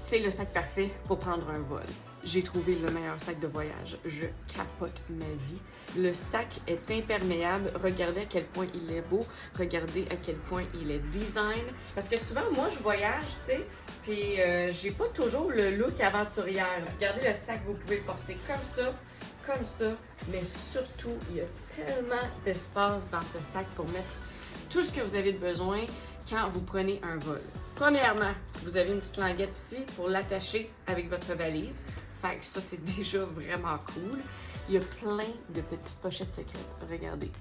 c'est le sac parfait pour prendre un vol. J'ai trouvé le meilleur sac de voyage. Je capote ma vie. Le sac est imperméable. Regardez à quel point il est beau. Regardez à quel point il est design. Parce que souvent, moi, je voyage, tu sais, puis j'ai pas toujours le look aventurière. Regardez le sac, vous pouvez le porter comme ça. Mais surtout, il y a tellement d'espace dans ce sac pour mettre tout ce que vous avez besoin quand vous prenez un vol. Premièrement, vous avez une petite languette ici pour l'attacher avec votre valise. Fait que ça, c'est déjà vraiment cool. Il y a plein de petites pochettes secrètes. Regardez.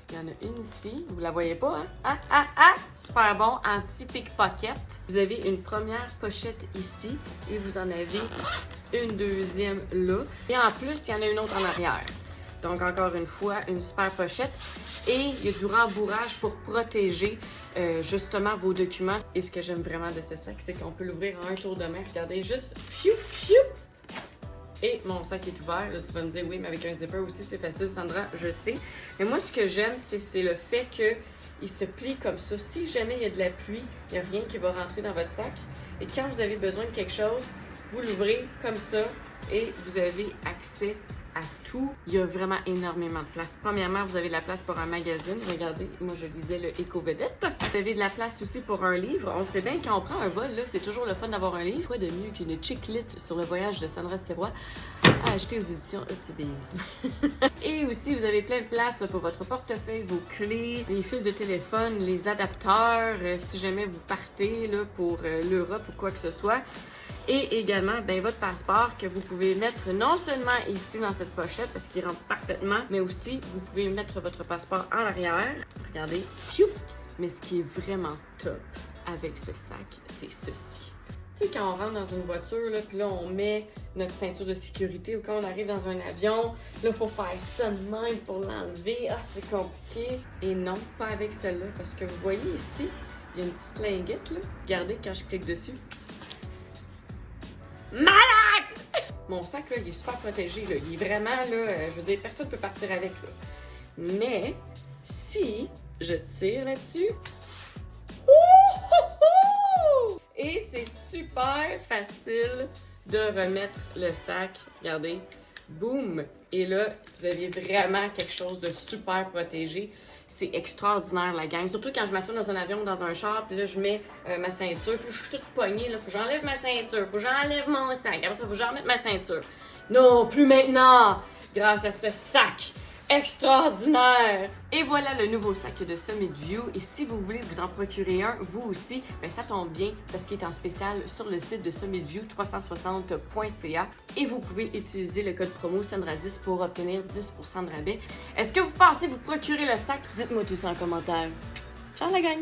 Il y en a une ici. Vous la voyez pas, hein? Super bon. Anti-pickpocket. Vous avez une première pochette ici et vous en avez une deuxième là. Et en plus, il y en a une autre en arrière. Donc, encore une fois, une super pochette. Et il y a du rembourrage pour protéger justement vos documents. Et ce que j'aime vraiment de ce sac, c'est qu'on peut l'ouvrir en un tour de main. Regardez, juste fiou, fiou. Et mon sac est ouvert. Là, tu vas me dire, oui, mais avec un zipper aussi, c'est facile, Sandra, je sais. Mais moi, ce que j'aime, c'est le fait qu'il se plie comme ça. Si jamais il y a de la pluie, il n'y a rien qui va rentrer dans votre sac. Et quand vous avez besoin de quelque chose, vous l'ouvrez comme ça et vous avez accès à tout. Il y a vraiment énormément de place. Premièrement, vous avez de la place pour un magazine. Regardez, moi je lisais le Éco-Vedette. Vous avez de la place aussi pour un livre. On sait bien quand on prend un vol, là, c'est toujours le fun d'avoir un livre. Quoi de mieux qu'une chick-lit sur le voyage de Sandra Sirois à acheter aux éditions Utilize. Et aussi, vous avez plein de place pour votre portefeuille, vos clés, les fils de téléphone, les adapteurs, si jamais vous partez là, pour l'Europe ou quoi que ce soit. Et également, ben, votre passeport que vous pouvez mettre non seulement ici dans cette pochette parce qu'il rentre parfaitement, mais aussi vous pouvez mettre votre passeport en arrière. Regardez, piou! Mais ce qui est vraiment top avec ce sac, c'est ceci. Tu sais, quand on rentre dans une voiture, là, puis là, on met notre ceinture de sécurité ou quand on arrive dans un avion, là, il faut faire ça de même pour l'enlever. Ah, c'est compliqué. Et non, pas avec celle-là, parce que vous voyez ici, il y a une petite linguette, là. Regardez quand je clique dessus. Malade! Mon sac, là, il est super protégé, là. Il est vraiment, là, je veux dire, personne ne peut partir avec, là. Mais, si je tire là-dessus, et c'est super facile de remettre le sac. Regardez, boum! Et là, vous avez vraiment quelque chose de super protégé. C'est extraordinaire, la gang. Surtout quand je m'assois dans un avion ou dans un char, puis là, je mets ma ceinture, puis je suis toute poignée, là. Faut que j'enlève ma ceinture, faut que j'enlève mon sac. Après ça, faut que j'en remette ma ceinture. Non, plus maintenant! Grâce à ce sac extraordinaire! Et voilà le nouveau sac de Summit View. Et si vous voulez vous en procurer un, vous aussi, ben ça tombe bien parce qu'il est en spécial sur le site de summitview360.ca. Et vous pouvez utiliser le code promo Sandra10 pour obtenir 10% de rabais. Est-ce que vous pensez vous procurer le sac? Dites-moi tout ça en commentaire. Ciao la gang!